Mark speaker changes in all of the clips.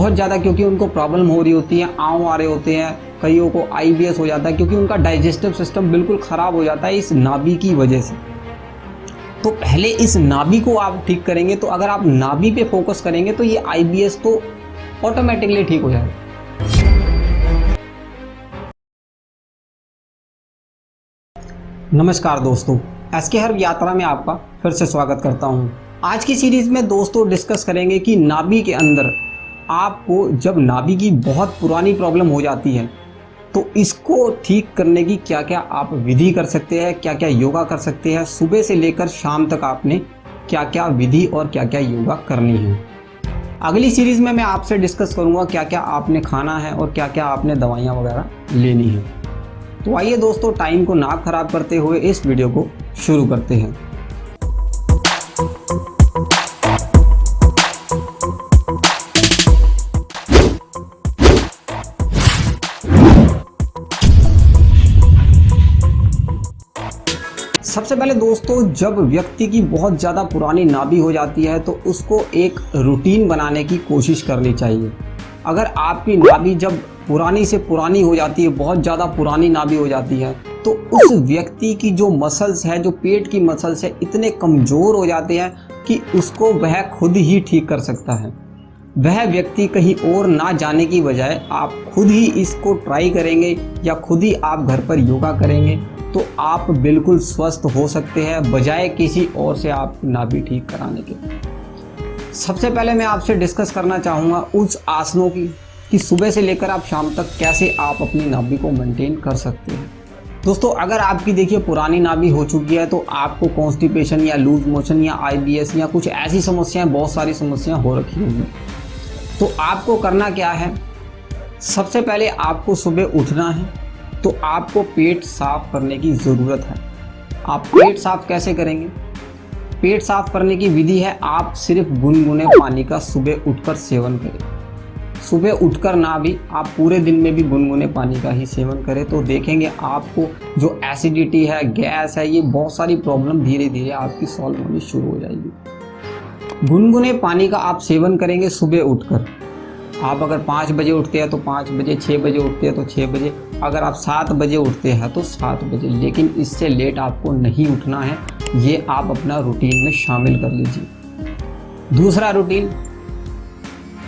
Speaker 1: बहुत ज़्यादा क्योंकि उनको प्रॉब्लम हो रही होती है, आँव आ रहे होते हैं, कईयों को IBS हो जाता है क्योंकि उनका डाइजेस्टिव सिस्टम बिल्कुल ख़राब हो जाता है इस नाभि की वजह से। तो पहले इस नाभि को आप ठीक करेंगे, तो अगर आप नाभि पे फोकस करेंगे तो ये IBS तो ऑटोमेटिकली ठीक हो जाएगा। नमस्कार दोस्तों, SK हर्ब यात्रा में आपका फिर से स्वागत करता हूं। आज की सीरीज में दोस्तों डिस्कस करेंगे कि नाभि के अंदर आपको जब नाभि की बहुत पुरानी प्रॉब्लम हो जाती है तो इसको ठीक करने की क्या क्या आप विधि कर सकते हैं, क्या क्या योगा कर सकते हैं, सुबह से लेकर शाम तक आपने क्या क्या विधि और क्या क्या योगा करनी है। अगली सीरीज में मैं आपसे डिस्कस करूंगा क्या क्या आपने खाना है और क्या क्या आपने दवाइयाँ वगैरह लेनी है। तो आइए दोस्तों, टाइम को ना खराब करते हुए इस वीडियो को शुरू करते हैं। सबसे पहले दोस्तों, जब व्यक्ति की बहुत ज़्यादा पुरानी नाभि हो जाती है तो उसको एक रूटीन बनाने की कोशिश करनी चाहिए। अगर आपकी नाभि जब पुरानी से पुरानी हो जाती है, बहुत ज़्यादा पुरानी नाभि हो जाती है, तो उस व्यक्ति की जो मसल्स है, जो पेट की मसल्स है, इतने कमज़ोर हो जाते हैं कि उसको वह खुद ही ठीक कर सकता है। वह व्यक्ति कहीं और ना जाने की बजाय आप खुद ही इसको ट्राई करेंगे या खुद ही आप घर पर योगा करेंगे तो आप बिल्कुल स्वस्थ हो सकते हैं, बजाय किसी और से आप नाभि ठीक कराने के। सबसे पहले मैं आपसे डिस्कस करना चाहूँगा उस आसनों की कि सुबह से लेकर आप शाम तक कैसे आप अपनी नाभि को मेंटेन कर सकते हैं। दोस्तों, अगर आपकी देखिए पुरानी नाभि हो चुकी है तो आपको कॉन्स्टिपेशन या लूज मोशन या IBS या कुछ ऐसी समस्याएं, बहुत सारी समस्याएं हो रखी होंगी। तो आपको करना क्या है, सबसे पहले आपको सुबह उठना है तो आपको पेट साफ करने की ज़रूरत है। आप पेट साफ कैसे करेंगे? पेट साफ करने की विधि है, आप सिर्फ गुनगुने पानी का सुबह उठकर सेवन करें। सुबह उठकर ना भी, आप पूरे दिन में भी गुनगुने पानी का ही सेवन करें तो देखेंगे आपको जो एसिडिटी है, गैस है, ये बहुत सारी प्रॉब्लम धीरे धीरे आपकी सॉल्व होनी शुरू हो जाएगी। गुनगुने पानी का आप सेवन करेंगे सुबह उठकर। आप अगर 5 बजे उठते हैं तो 5 बजे, 6 बजे उठते हैं तो 6 बजे, अगर आप 7 बजे उठते हैं तो 7 बजे, लेकिन इससे लेट आपको नहीं उठना है। ये आप अपना रूटीन में शामिल कर लीजिए। दूसरा रूटीन,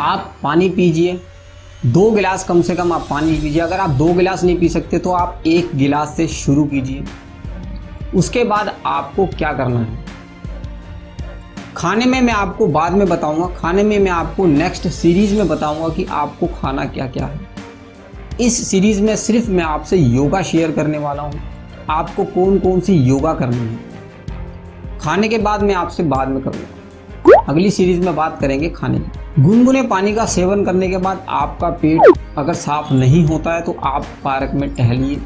Speaker 1: आप पानी पीजिए। 2 गिलास कम से कम आप पानी पीजिए। अगर आप 2 गिलास नहीं पी सकते तो आप 1 गिलास से शुरू कीजिए। उसके बाद आपको क्या करना है, खाने में मैं आपको बाद में बताऊंगा, खाने में मैं आपको नेक्स्ट सीरीज में बताऊंगा कि आपको खाना क्या क्या है। इस सीरीज में सिर्फ मैं आपसे योगा शेयर करने वाला हूं, आपको कौन कौन सी योगा करनी है। खाने के बाद मैं आपसे बाद में करूँगा, अगली सीरीज में बात करेंगे खाने की। गुनगुने पानी का सेवन करने के बाद आपका पेट अगर साफ नहीं होता है तो आप पार्क में टहलिए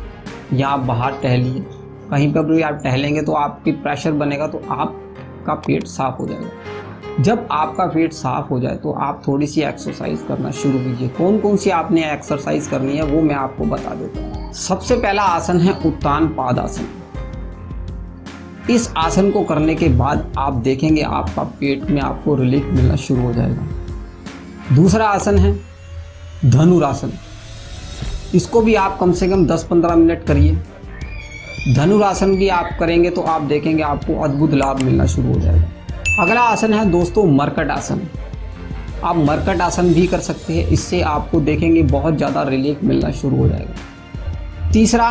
Speaker 1: या आप बाहर टहलिए, कहीं पर भी आप टहलेंगे तो आपकी प्रेशर बनेगा तो आपका पेट साफ हो जाएगा। जब आपका पेट साफ हो जाए तो आप थोड़ी सी एक्सरसाइज करना शुरू कीजिए। कौन कौन सी आपने एक्सरसाइज करनी है वो मैं आपको बता देता हूँ। सबसे पहला आसन है उत्तान पाद आसन। इस आसन को करने के बाद आप देखेंगे आपका पेट में आपको रिलीफ मिलना शुरू हो जाएगा। दूसरा आसन है धनुरासन। इसको भी आप कम से कम 10-15 मिनट करिए। धनुरासन भी आप करेंगे तो आप देखेंगे आपको अद्भुत लाभ मिलना शुरू हो जाएगा। अगला आसन है दोस्तों मरकट आसन। आप मरकट आसन भी कर सकते हैं, इससे आपको देखेंगे बहुत ज़्यादा रिलीफ मिलना शुरू हो जाएगा। तीसरा,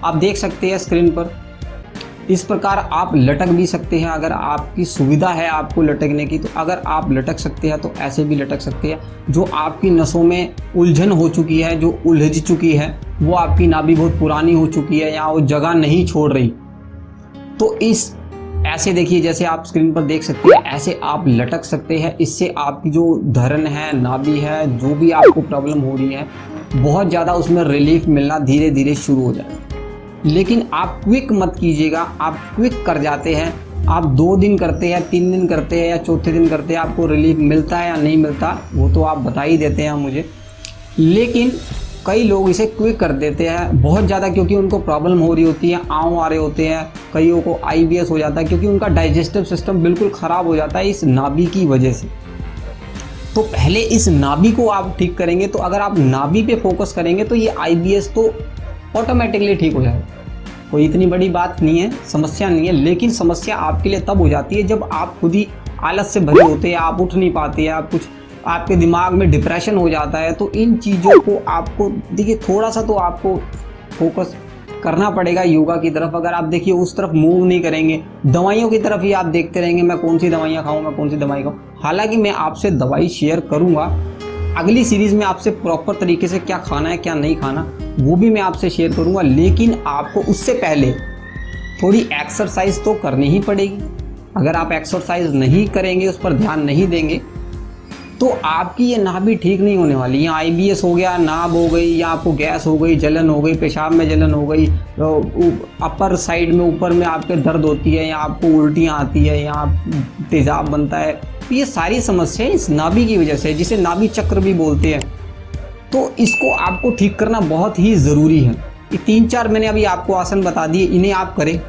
Speaker 1: आप देख सकते हैं स्क्रीन पर, इस प्रकार आप लटक भी सकते हैं। अगर आपकी सुविधा है आपको लटकने की तो अगर आप लटक सकते हैं तो ऐसे भी लटक सकते हैं। जो आपकी नसों में उलझन हो चुकी है, जो उलझ चुकी है, वो आपकी नाभि बहुत पुरानी हो चुकी है या वो जगह नहीं छोड़ रही, तो इस ऐसे देखिए, जैसे आप स्क्रीन पर देख सकते हैं, ऐसे आप लटक सकते हैं। इससे आपकी जो धरण है, नाभि है, जो भी आपको प्रॉब्लम हो रही है, बहुत ज़्यादा उसमें रिलीफ मिलना धीरे धीरे शुरू हो जाएगा। लेकिन आप क्विक मत कीजिएगा। आप क्विक कर जाते हैं, आप 2 दिन करते हैं, 3 दिन करते हैं या चौथे दिन करते हैं, आपको रिलीफ मिलता है या नहीं मिलता वो तो आप बता ही देते हैं मुझे। लेकिन कई लोग इसे क्विक कर देते हैं बहुत ज़्यादा क्योंकि उनको प्रॉब्लम हो रही होती है, आँव आ रहे होते हैं, कईयों को IBS हो जाता है क्योंकि उनका डाइजेस्टिव सिस्टम बिल्कुल ख़राब हो जाता है इस नाभि की वजह से। तो पहले इस नाभि को आप ठीक करेंगे। तो अगर आप नाभि पे फोकस करेंगे तो ये IBS तो ऑटोमेटिकली ठीक हो जाएगा। कोई इतनी बड़ी बात नहीं है, समस्या नहीं है। लेकिन समस्या आपके लिए तब हो जाती है जब आप खुद ही आलस से भरे होते हैं, आप उठ नहीं पाते हैं, आप कुछ आपके दिमाग में डिप्रेशन हो जाता है। तो इन चीज़ों को आपको देखिए थोड़ा सा तो आपको फोकस करना पड़ेगा योगा की तरफ। अगर आप देखिए उस तरफ मूव नहीं करेंगे, दवाइयों की तरफ ही आप देखते रहेंगे, मैं कौन सी दवाइयाँ खाऊं, मैं कौन सी दवाई खाऊं। हालांकि मैं आपसे दवाई शेयर करूंगा अगली सीरीज़ में, आपसे प्रॉपर तरीके से क्या खाना है क्या नहीं खाना वो भी मैं आपसे शेयर करूंगा। लेकिन आपको उससे पहले थोड़ी एक्सरसाइज तो करनी ही पड़ेगी। अगर आप एक्सरसाइज नहीं करेंगे, उस पर ध्यान नहीं देंगे, तो आपकी ये नाभि ठीक नहीं होने वाली। यहाँ IBS हो गया, नाभ हो गई, या आपको गैस हो गई, जलन हो गई, पेशाब में जलन हो गई, अपर साइड में ऊपर में आपके दर्द होती है, या आपको उल्टियाँ आती है, या तेजाब बनता है। तो ये सारी समस्याएं इस नाभि की वजह से, जिसे नाभि चक्र भी बोलते हैं। तो इसको आपको ठीक करना बहुत ही ज़रूरी है। ये 3-4 मैंने अभी आपको आसन बता दिए, इन्हें आप करें।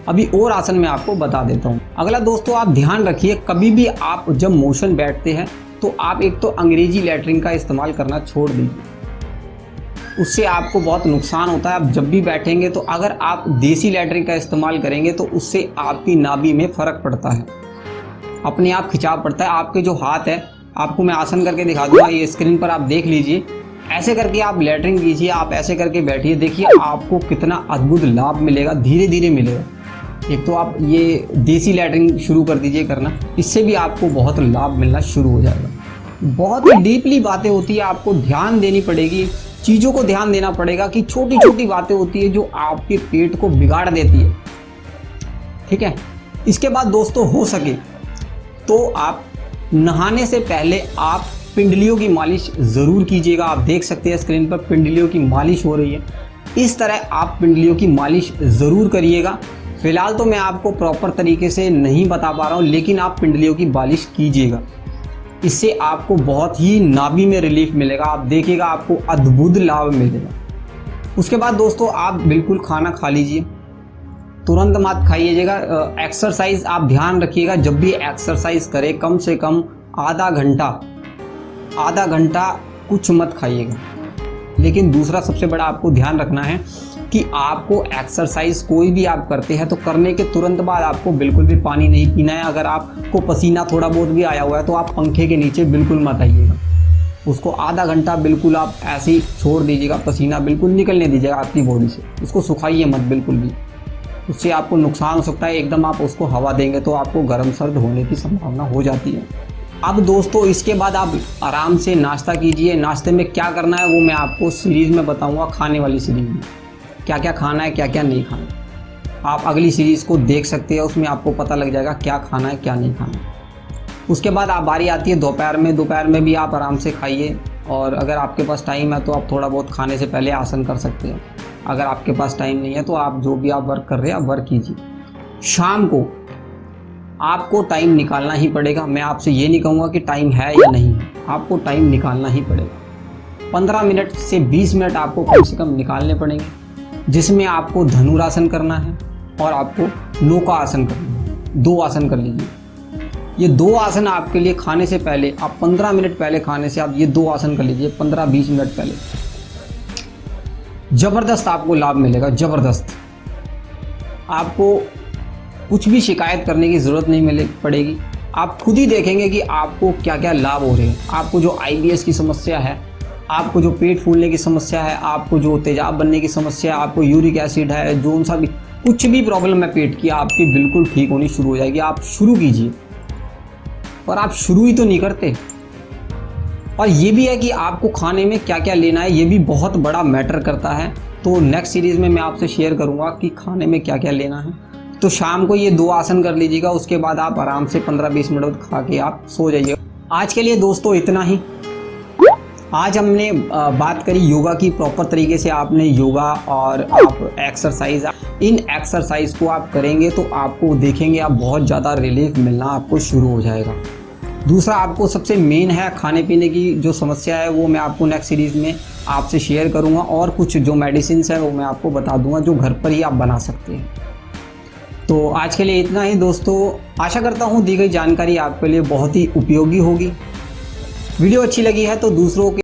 Speaker 1: अभी और आसन मैं आपको बता देता हूँ। अगला दोस्तों, आप ध्यान रखिए, कभी भी आप जब मोशन बैठते हैं तो आप एक तो अंग्रेजी लेटरिन का इस्तेमाल करना छोड़ दीजिए। उससे आपको बहुत नुकसान होता है। आप जब भी बैठेंगे तो अगर आप देसी लेटरिन का इस्तेमाल करेंगे तो उससे आपकी नाभि में फ़र्क पड़ता है, अपने आप खिंचाव पड़ता है। आपके जो हाथ है, आपको मैं आसन करके दिखा दूंगा, ये स्क्रीन पर आप देख लीजिए। ऐसे करके आप लेटरिन कीजिए, आप ऐसे करके बैठिए, देखिए आपको कितना अद्भुत लाभ मिलेगा, धीरे धीरे मिलेगा। एक तो आप ये देसी लेटरिन शुरू कर दीजिए करना, इससे भी आपको बहुत लाभ मिलना शुरू हो जाएगा। बहुत ही डीपली बातें होती है, आपको ध्यान देनी पड़ेगी, चीज़ों को ध्यान देना पड़ेगा कि छोटी छोटी बातें होती है जो आपके पेट को बिगाड़ देती है। ठीक है। इसके बाद दोस्तों, हो सके तो आप नहाने से पहले आप पिंडलियों की मालिश ज़रूर कीजिएगा। आप देख सकते हैं स्क्रीन पर पिंडलियों की मालिश हो रही है। इस तरह आप पिंडलियों की मालिश ज़रूर करिएगा। फिलहाल तो मैं आपको प्रॉपर तरीके से नहीं बता पा रहा हूँ, लेकिन आप पिंडलियों की मालिश कीजिएगा। इससे आपको बहुत ही नाभि में रिलीफ मिलेगा। आप देखिएगा आपको अद्भुत लाभ मिलेगा। उसके बाद दोस्तों, आप बिल्कुल खाना खा लीजिए, तुरंत मत खाइएगा। एक्सरसाइज आप ध्यान रखिएगा, जब भी एक्सरसाइज करें कम से कम आधा घंटा कुछ मत खाइएगा। लेकिन दूसरा सबसे बड़ा आपको ध्यान रखना है कि आपको एक्सरसाइज कोई भी आप करते हैं तो करने के तुरंत बाद आपको बिल्कुल भी पानी नहीं पीना है। अगर आपको पसीना थोड़ा बहुत भी आया हुआ है तो आप पंखे के नीचे बिल्कुल मत आइएगा। उसको आधा घंटा बिल्कुल आप ऐसे ही छोड़ दीजिएगा, पसीना बिल्कुल निकलने दीजिएगा आपकी बॉडी से, उसको सुखाइए मत बिल्कुल भी। उससे आपको नुकसान हो सकता है। एकदम आप उसको हवा देंगे तो आपको गर्म सर्द होने की संभावना हो जाती है। अब दोस्तों, इसके बाद आप आराम से नाश्ता कीजिए। नाश्ते में क्या करना है वो मैं आपको सीरीज़ में बताऊंगा, खाने वाली सीरीज़ में क्या क्या खाना है क्या क्या नहीं खाना। आप अगली सीरीज़ को देख सकते हैं, उसमें आपको पता लग जाएगा क्या खाना है क्या नहीं खाना। उसके बाद आप बारी आती है दोपहर में। दोपहर में भी आप आराम से खाइए, और अगर आपके पास टाइम है तो आप थोड़ा बहुत खाने से पहले आसन कर सकते हैं। अगर आपके पास टाइम नहीं है तो आप जो भी आप वर्क कर रहे हैं आप वर्क कीजिए। शाम को आपको टाइम निकालना ही पड़ेगा। मैं आपसे ये नहीं कहूँगा कि टाइम है या नहीं है, आपको टाइम निकालना ही पड़ेगा। 15 मिनट से 20 मिनट आपको कम से कम निकालने पड़ेंगे, जिसमें आपको धनुरासन करना है और आपको नौका आसन करना है। 2 आसन कर लीजिए। ये 2 आसन आपके लिए खाने से पहले, आप 15 मिनट पहले खाने से आप ये 2 आसन कर लीजिए, 15-20 मिनट पहले। ज़बरदस्त आपको लाभ मिलेगा, ज़बरदस्त। आपको कुछ भी शिकायत करने की ज़रूरत नहीं पड़ेगी। आप खुद ही देखेंगे कि आपको क्या क्या लाभ हो रहे हैं। आपको जो IBS की समस्या है, आपको जो पेट फूलने की समस्या है, आपको जो तेजाब बनने की समस्या है, आपको यूरिक एसिड है, जो सा भी कुछ भी प्रॉब्लम है पेट की, आपकी बिल्कुल ठीक होनी शुरू हो जाएगी। आप शुरू कीजिए, और आप शुरू ही तो नहीं करते। और ये भी है कि आपको खाने में क्या क्या लेना है, ये भी बहुत बड़ा मैटर करता है। तो नेक्स्ट सीरीज़ में मैं आपसे शेयर करूँगा कि खाने में क्या क्या लेना है। तो शाम को ये 2 आसन कर लीजिएगा, उसके बाद आप आराम से 15-20 मिनट खा के आप सो जाइए। आज के लिए दोस्तों इतना ही। आज हमने बात करी योगा की। प्रॉपर तरीके से आपने योगा और आप एक्सरसाइज, इन एक्सरसाइज को आप करेंगे तो आपको देखेंगे आप बहुत ज़्यादा रिलीफ मिलना आपको शुरू हो जाएगा। दूसरा, आपको सबसे मेन है खाने पीने की जो समस्या है, वो मैं आपको नेक्स्ट सीरीज़ में आपसे शेयर करूँगा, और कुछ जो मेडिसिन है वो मैं आपको बता दूँगा जो घर पर ही आप बना सकते हैं। तो आज के लिए इतना ही दोस्तों। आशा करता हूँ दी गई जानकारी आपके लिए बहुत ही उपयोगी होगी। वीडियो अच्छी लगी है तो दूसरों के